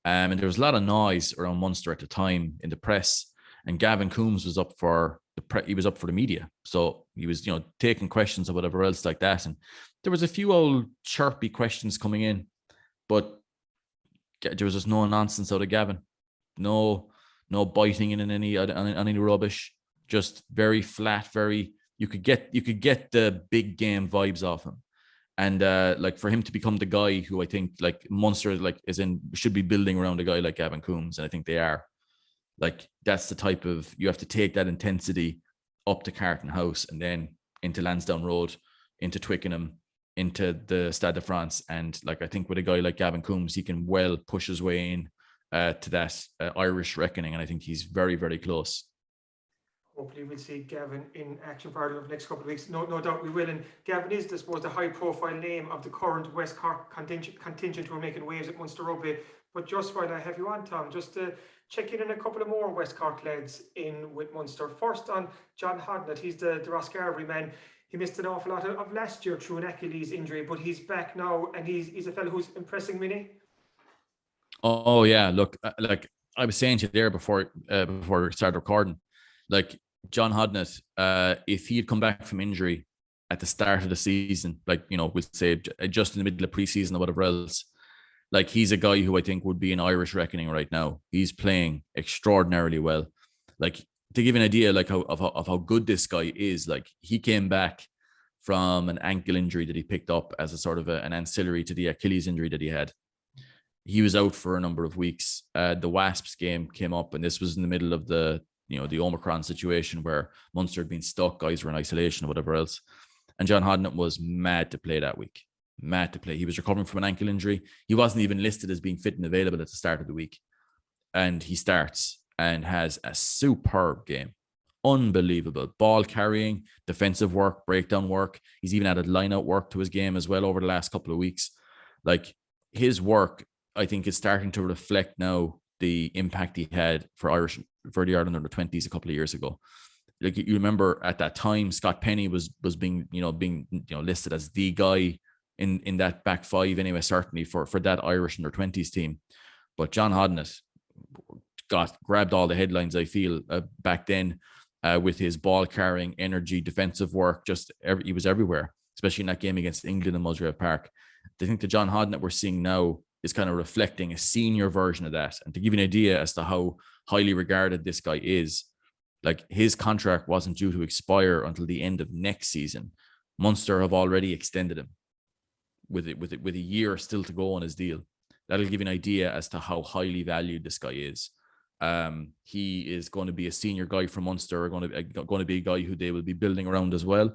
And there was a lot of noise around Munster at the time in the press. And Gavin Coombes was up for the media. So he was, taking questions or whatever else like that. And there was a few old chirpy questions coming in, but there was just no nonsense out of Gavin. No biting in on any rubbish. Just very flat, you could get the big game vibes off him. And like, for him to become the guy who I think, like, Munster, like, should be building around a guy like Gavin Coombes, and I think they are. Like, that's the type of, you have to take that intensity up to Carton House and then into Lansdowne Road, into Twickenham, into the Stade de France. And, like, I think with a guy like Gavin Coombes, he can well push his way in to that Irish reckoning, and I think he's very, very close. Hopefully we'll see Gavin in action for Ireland over the next couple of weeks. No doubt we will. And Gavin is, I suppose, the high-profile name of the current West Cork contingent who are making waves at Munster Rugby. But just while I have you on, Tom, just to check in on a couple of more West Cork lads in with Munster. First on John Hodnett. He's the Roscommon man. He missed an awful lot of last year through an Achilles injury, but he's back now, and he's a fellow who's impressing many. Oh yeah, look, like I was saying to you there before we started recording, like, John Hodnett, if he had come back from injury at the start of the season, like, we'll say just in the middle of preseason or whatever else, like, he's a guy who I think would be an Irish reckoning right now. He's playing extraordinarily well. Like, to give you an idea, like, of how good this guy is, like, he came back from an ankle injury that he picked up as a sort of an ancillary to the Achilles injury that he had. He was out for a number of weeks. The Wasps game came up, and this was in the middle of the Omicron situation where Munster had been stuck, guys were in isolation or whatever else. And John Hodnett was mad to play that week. Mad to play. He was recovering from an ankle injury. He wasn't even listed as being fit and available at the start of the week. And he starts and has a superb game. Unbelievable. Ball carrying, defensive work, breakdown work. He's even added line-out work to his game as well over the last couple of weeks. Like, his work, I think, is starting to reflect now the impact he had for the Ireland under 20s a couple of years ago. Like, you remember at that time, Scott Penny was being listed as the guy in that back five anyway, certainly for that Irish under 20s team. But John Hodnett grabbed all the headlines, I feel, back then with his ball carrying, energy, defensive work. He was everywhere, especially in that game against England in Musgrave Park. I think the John Hodnett we're seeing now is kind of reflecting a senior version of that. And to give you an idea as to how highly regarded this guy is, like, his contract wasn't due to expire until the end of next season. Munster have already extended him with a year still to go on his deal. That'll give you an idea as to how highly valued this guy is. He is going to be a senior guy for Munster, going to be a guy who they will be building around as well.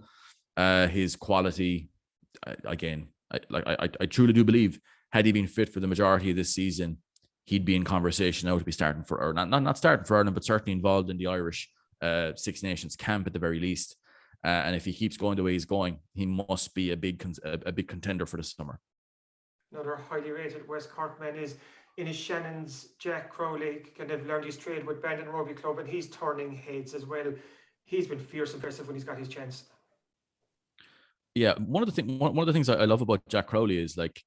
His quality, again, I truly do believe, had he been fit for the majority of this season, he'd be in conversation now to be starting for, or not starting for Ireland, but certainly involved in the Irish Six Nations camp at the very least. And if he keeps going the way he's going, he must be a big contender for the summer. Another highly rated West Cork man is Shannon's Jack Crowley. Kind of learned his trade with Bandon Rugby Club, and he's turning heads as well. He's been fierce impressive when he's got his chance. Yeah, one of the things I love about Jack Crowley is, like,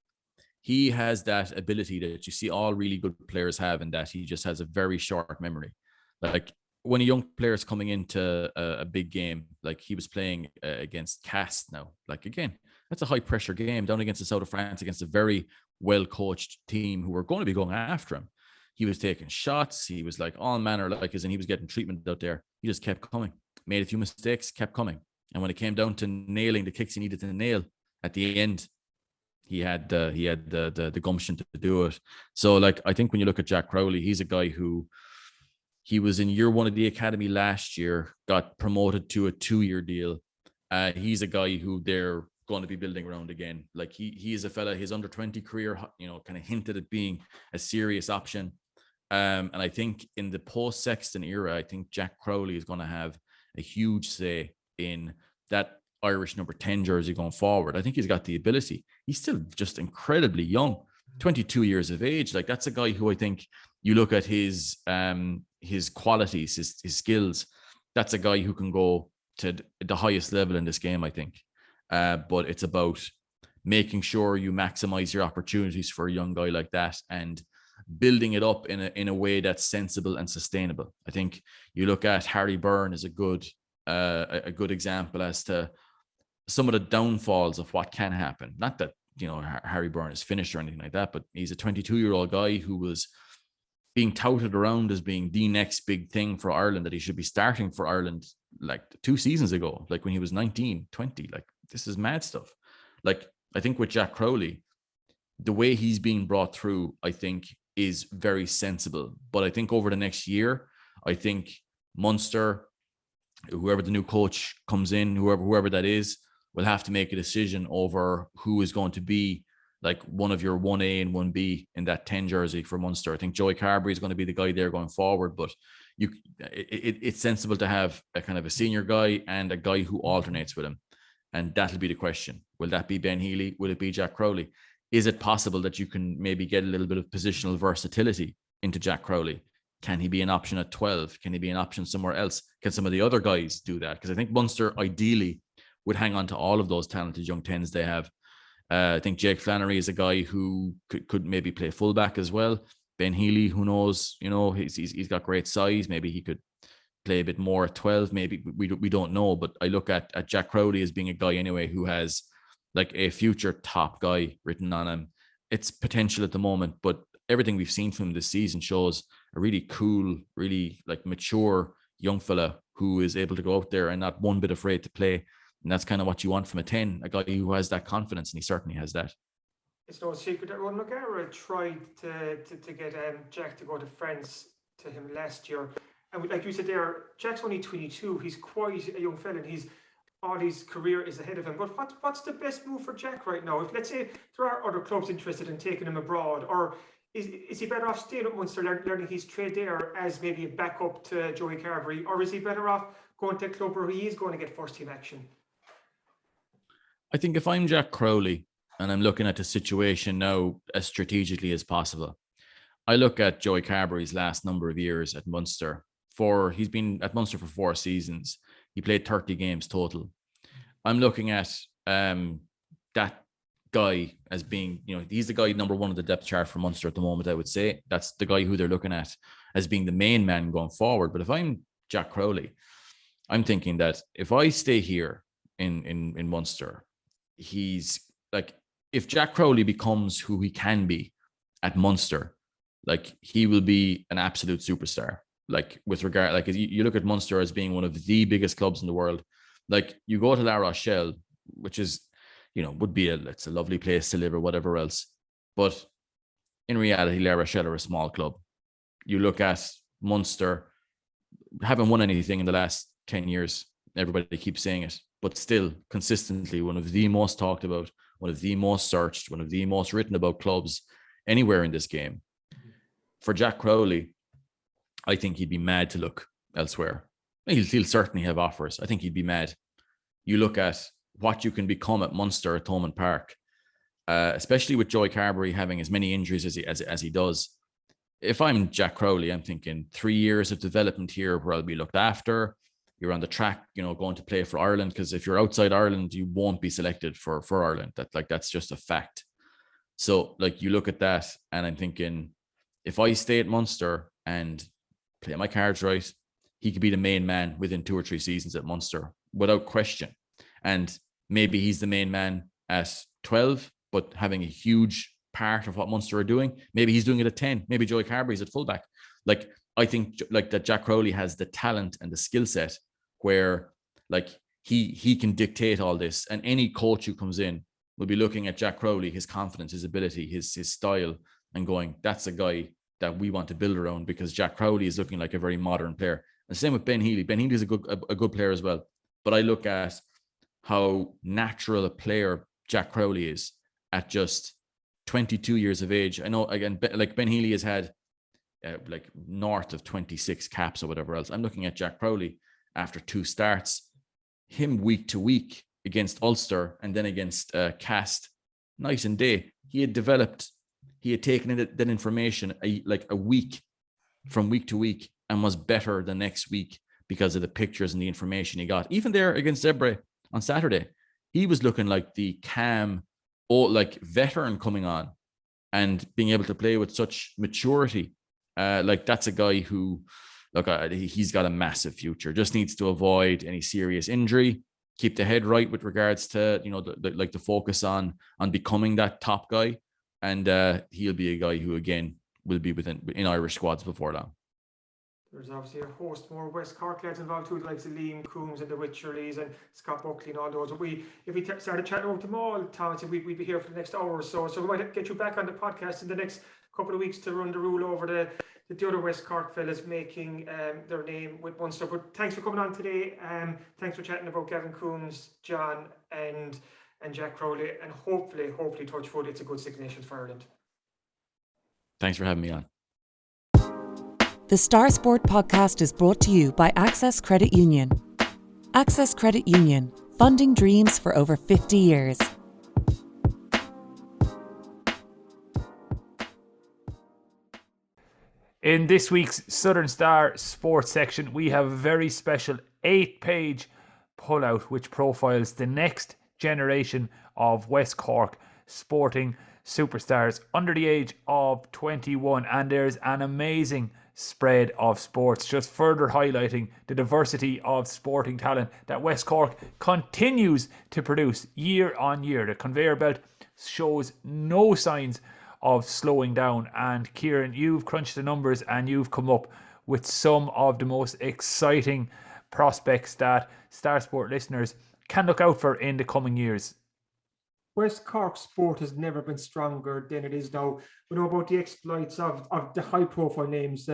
he has that ability that you see all really good players have, and that he just has a very short memory. Like, when a young player is coming into a big game, like he was playing against Cast now, like, again, that's a high pressure game down against the South of France, against a very well coached team who were going to be going after him. He was taking shots. He was like all manner, like, as in he was getting treatment out there. He just kept coming, made a few mistakes, kept coming. And when it came down to nailing the kicks he needed to nail at the end, he had the gumption to do it. So, like, I think when you look at Jack Crowley, he's a guy who, he was in year one of the academy last year, got promoted to a 2-year deal. He's a guy who they're going to be building around again. Like, he is a fella, his under 20 career, kind of hinted at being a serious option. And I think in the post-Sexton era, I think Jack Crowley is going to have a huge say in that Irish number 10 jersey going forward. I think he's got the ability. He's still just incredibly young, 22 years of age. Like, that's a guy who, I think, you look at his qualities, his skills, that's a guy who can go to the highest level in this game, I think. But it's about making sure you maximize your opportunities for a young guy like that and building it up in a way that's sensible and sustainable. I think you look at Harry Byrne as a good example as to some of the downfalls of what can happen. Not that, Harry Byrne is finished or anything like that, but he's a 22-year-old guy who was being touted around as being the next big thing for Ireland, that he should be starting for Ireland like 2 seasons ago, like when he was 19, 20. Like, this is mad stuff. Like, I think with Jack Crowley, the way he's being brought through, I think, is very sensible. But I think over the next year, I think Munster, whoever the new coach comes in, whoever that is, will have to make a decision over who is going to be like one of your 1A and 1B in that 10 jersey for Munster. I think Joey Carberry is going to be the guy there going forward, but it's sensible to have a kind of a senior guy and a guy who alternates with him. And that'll be the question. Will that be Ben Healy? Will it be Jack Crowley? Is it possible that you can maybe get a little bit of positional versatility into Jack Crowley? Can he be an option at 12? Can he be an option somewhere else? Can some of the other guys do that? Because I think Munster ideally would hang on to all of those talented young 10s they have. I think Jake Flannery is a guy who could maybe play fullback as well. Ben Healy, who knows? He's got great size. Maybe he could play a bit more at 12. Maybe we don't know, but I look at Jack Crowley as being a guy anyway who has like a future top guy written on him. It's potential at the moment, but everything we've seen from him this season shows a really cool, really like mature young fella who is able to go out there and not one bit afraid to play. And that's kind of what you want from a 10, a guy who has that confidence, and he certainly has that. It's no secret that Ron McGarrett tried to get Jack to go to France to him last year. And like you said there, Jack's only 22. He's quite a young fella, and all his career is ahead of him. But what's the best move for Jack right now? If, let's say, there are other clubs interested in taking him abroad, or is he better off staying at Munster, learning his trade there as maybe a backup to Joey Carberry, or is he better off going to a club where he is going to get first team action? I think if I'm Jack Crowley and I'm looking at the situation now as strategically as possible, I look at Joey Carberry's last number of years at Munster. He's been at Munster for 4 seasons. He played 30 games total. I'm looking at that guy as being, he's the guy number 1 of the depth chart for Munster at the moment, I would say. That's the guy who they're looking at as being the main man going forward. But if I'm Jack Crowley, I'm thinking that if I stay here in Munster, he's like, if Jack Crowley becomes who he can be at Munster, like he will be an absolute superstar. Like with regard, like you look at Munster as being one of the biggest clubs in the world. Like you go to La Rochelle, which is, would be it's a lovely place to live or whatever else. But in reality, La Rochelle are a small club. You look at Munster, haven't won anything in the last 10 years. Everybody keeps saying it, but still consistently one of the most talked about, one of the most searched, one of the most written about clubs anywhere in this game. For Jack Crowley, I think he'd be mad to look elsewhere. He'll certainly have offers. I think he'd be mad. You look at what you can become at Munster at Thomond Park, especially with Joey Carberry having as many injuries as he does. If I'm Jack Crowley, I'm thinking 3 years of development here where I'll be looked after. You're on the track, going to play for Ireland, because if you're outside Ireland, you won't be selected for Ireland. That's just a fact. So like you look at that, and I'm thinking, if I stay at Munster and play my cards right, he could be the main man within 2 or 3 seasons at Munster without question. And maybe he's the main man at 12, but having a huge part of what Munster are doing. Maybe he's doing it at 10. Maybe Joey Carberry's at fullback. Like I think like that Jack Crowley has the talent and the skill set where like he can dictate all this, and any coach who comes in will be looking at Jack Crowley, his confidence, his ability, his style, and going, that's a guy that we want to build around, because Jack Crowley is looking like a very modern player. And same with Ben Healy. Ben Healy is a good player as well. But I look at how natural a player Jack Crowley is at just 22 years of age. I know, again, like Ben Healy has had like north of 26 caps or whatever else. I'm looking at Jack Crowley after 2 starts, him week to week against Ulster and then against Cast, night and day. He had taken in that information a week from week to week and was better the next week because of the pictures and the information he got. Even there against Zebre on Saturday, he was looking like the calm, veteran coming on and being able to play with such maturity. That's a guy who, he's got a massive future. Just needs to avoid any serious injury, keep the head right with regards to, the focus on becoming that top guy. And he'll be a guy who, again, will be in Irish squads before long. There's obviously a host more West Cork lads involved too, like Liam Coombes and the Witcherleys and Scott Buckley and all those. But if we started chatting about them all, Thomas, we'd be here for the next hour or so. So we might get you back on the podcast in the next couple of weeks to run the rule over the other West Cork fellas making their name with Munster. But thanks for coming on today. Thanks for chatting about Gavin Coombes, John and Jack Crowley, and hopefully touch wood, it's a good Six Nations for Ireland. Thanks for having me on. The Star Sport podcast is brought to you by Access Credit Union. Access Credit Union, funding dreams for over 50 years. In this week's Southern Star Sports section, we have a very special 8-page pullout which profiles the next generation of West Cork sporting superstars under the age of 21, and there's an amazing spread of sports, just further highlighting the diversity of sporting talent that West Cork continues to produce year on year. The conveyor belt shows no signs of slowing down, and Kieran, you've crunched the numbers and you've come up with some of the most exciting prospects that Star Sport listeners can look out for in the coming years. West Cork sport has never been stronger than it is now. We know about the exploits of the high-profile names,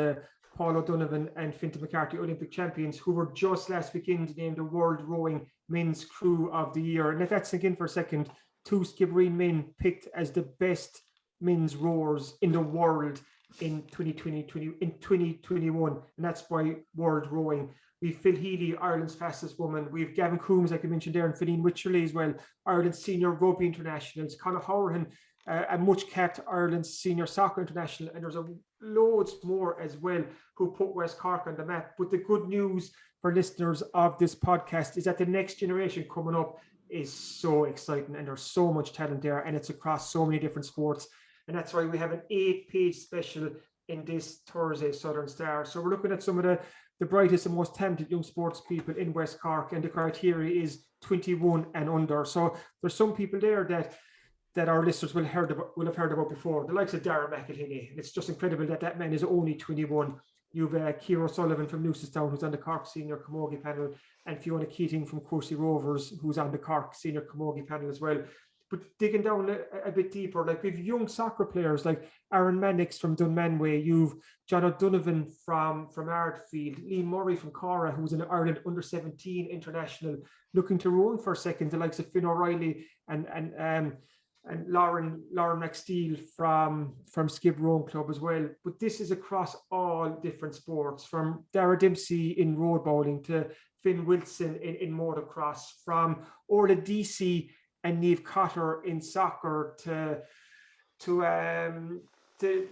Paul O'Donovan and Fintan McCarthy, Olympic champions, who were just last weekend named the World Rowing Men's Crew of the Year. And let that sink in for a second. 2 Skibbereen men picked as the best men's rowers in the world in 2021, and that's by World Rowing. We've Phil Healy, Ireland's fastest woman. We've Gavin Coombes, like I mentioned there, and Feline Wycherley as well, Ireland's senior rugby internationals. Conor Horan, a much-capped Ireland's senior soccer international. And there's loads more as well who put West Cork on the map. But the good news for listeners of this podcast is that the next generation coming up is so exciting, and there's so much talent there, and it's across so many different sports. And that's why we have an 8-page special in this Thursday Southern Star. So we're looking at some of the brightest and most talented young sports people in West Cork, and the criteria is 21 and under. So there's some people there that our listeners will have heard about before, the likes of Darragh McElhinney. It's just incredible that man is only 21. You've Ciara Sullivan from Newcestown, who's on the Cork Senior Camogie panel, and Fiona Keating from Courcey Rovers, who's on the Cork Senior Camogie panel as well. But digging down a bit deeper, like we've young soccer players like Aaron Mannix from Dunmanway, you've John O'Donovan from Ardfield, Liam Murray from Cora, who's an Ireland under-17 international, looking to rowing for a second, the likes of Finn O'Reilly and Lauren McSteele from Skib Rowing Club as well. But this is across all different sports, from Dara Dempsey in road bowling to Finn Wilson in motocross, from Orla DC and Niamh Cotter in soccer to Lauren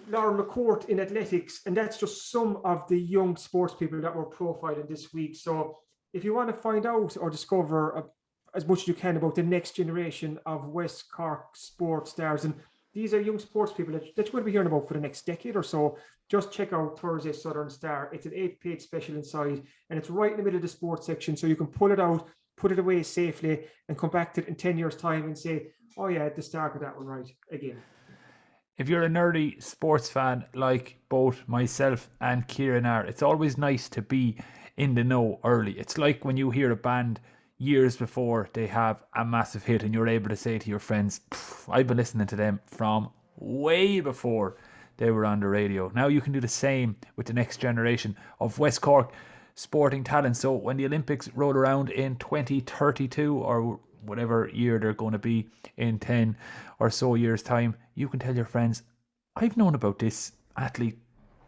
McCourt in athletics. And that's just some of the young sports people that were profiled in this week. So if you want to find out or discover as much as you can about the next generation of West Cork sports stars, and these are young sports people that you're going to be hearing about for the next decade or so, just check out Thursday Southern Star. It's an 8-page special inside, and it's right in the middle of the sports section, so you can pull it out, put it away safely, and come back to it in 10 years' time and say, oh yeah, at the start of that one right again. If you're a nerdy sports fan like both myself and Kieran are, it's always nice to be in the know early. It's like when you hear a band years before they have a massive hit and you're able to say to your friends, I've been listening to them from way before they were on the radio. Now you can do the same with the next generation of West Cork sporting talent. So when the Olympics roll around in 2032 or whatever year they're going to be in 10 or so years time, you can tell your friends, I've known about this athlete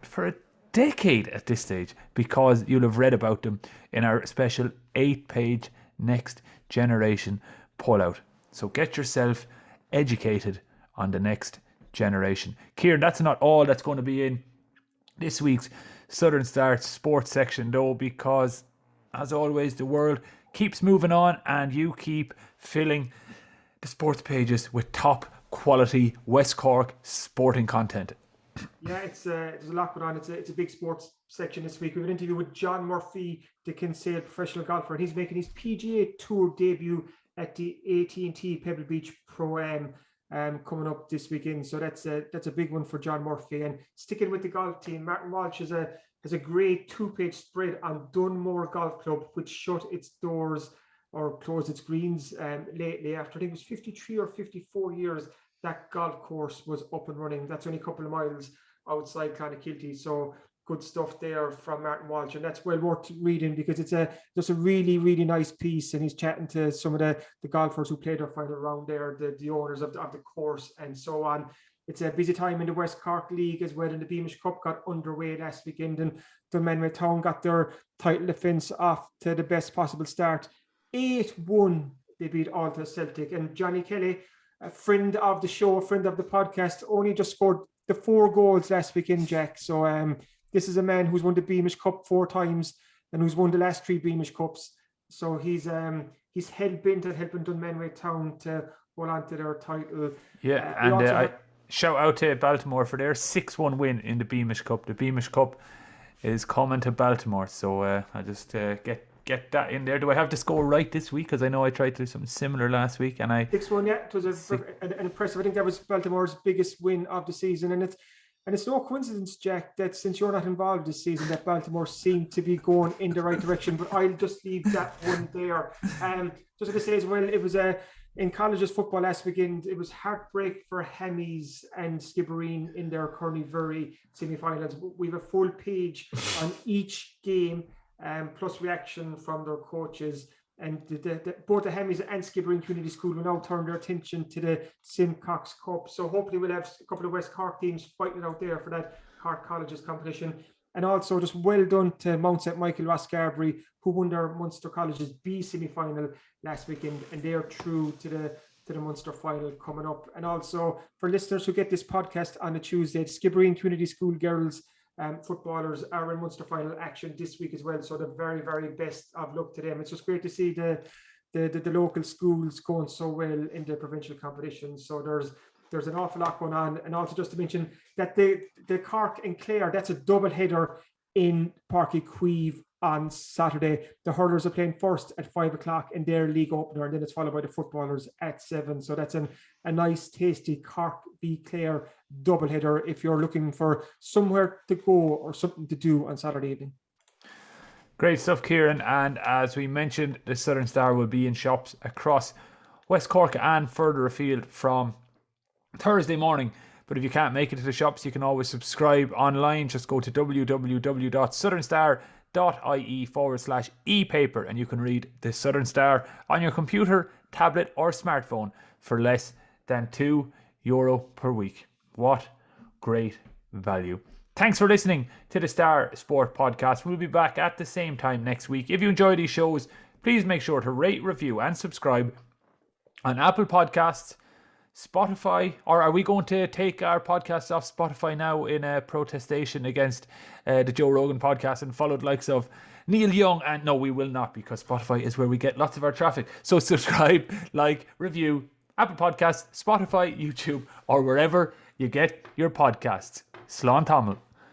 for a decade at this stage, because you'll have read about them in our special 8-page next generation pullout. So get yourself educated on the next generation. Kieran, that's not all that's going to be in this week's Southern Star sports section though, because as always the world keeps moving on and you keep filling the sports pages with top quality West Cork sporting content. Yeah, there's a lot going on. It's a big sports section this week. We have an interview with John Murphy, the Kinsale professional golfer, and he's making his PGA Tour debut at the AT&T Pebble Beach Pro-Am coming up this weekend. So that's a big one for John Murphy. And sticking with the golf team, Martin Walsh has a great 2-page spread on Dunmore Golf Club, which shut its doors or closed its greens lately after I think it was 53 or 54 years that golf course was up and running. That's only a couple of miles outside Clonakilty. So good stuff there from Martin Walsh, and that's well worth reading because it's just a really, really nice piece. And he's chatting to some of the golfers who played their final round there, the owners of the course and so on. It's a busy time in the West Cork League as well, and the Beamish Cup got underway last weekend, and Dunmanway Town got their title defence off to the best possible start. 8-1, they beat Alta Celtic, and Johnny Kelly, a friend of the show, a friend of the podcast, only just scored the 4 goals last weekend, Jack. So this is a man who's won the Beamish Cup 4 times and who's won the last 3 Beamish Cups. So he's hell-bent at helping Dunmanway Town to hold on to their title. Yeah, shout out to Baltimore for their 6-1 win in the Beamish Cup. The Beamish Cup is coming to Baltimore. So I'll just get that in there. Do I have to score right this week? Because I know I tried to do something similar last week, and 6-1. Yeah, it was an impressive. I think that was Baltimore's biggest win of the season, and it's no coincidence, Jack, that since you're not involved this season, that Baltimore seemed to be going in the right direction. But I'll just leave that one there. Just to say as well, it was in colleges football last weekend. It was heartbreak for Hammies and Skibbereen in their Corny semi-finals. We have a full page on each game, plus reaction from their coaches. And both the Hammies and Skibbereen Community School will now turn their attention to the Simcox Cup. So hopefully we'll have a couple of West Cork teams fighting out there for that Cork Colleges competition. And also just well done to Mount St. Michael Roscommon, who won their Munster Colleges B semi-final last weekend, and they're through to the Munster final coming up. And also for listeners who get this podcast on a Tuesday, the Skibbereen Community School girls footballers are in Munster final action this week as well. So the very, very best of luck to them. It's just great to see the local schools going so well in the provincial competition. So there's an awful lot going on. And also just to mention that the Cork and Clare, that's a double header in Páirc Uí Chaoimh on Saturday. The hurlers are playing first at 5:00 in their league opener, and then it's followed by the footballers at 7. So that's a nice, tasty Cork v Clare double header if you're looking for somewhere to go or something to do on Saturday evening. Great stuff, Kieran. And as we mentioned, the Southern Star will be in shops across West Cork and further afield from Thursday morning. But if you can't make it to the shops, you can always subscribe online. Just go to www.southernstar.ie/e-paper and you can read the Southern Star on your computer, tablet or smartphone for less than €2 per week. What great value. Thanks for listening to the Star Sport Podcast. We'll be back at the same time next week. If you enjoy these shows, please make sure to rate, review and subscribe on Apple Podcasts, Spotify, or are we going to take our podcast off Spotify now in a protestation against the Joe Rogan podcast and follow the likes of Neil Young? And no, we will not, because Spotify is where we get lots of our traffic. So subscribe, like, review, Apple Podcasts, Spotify, YouTube, or wherever you get your podcasts. Slán Tamil.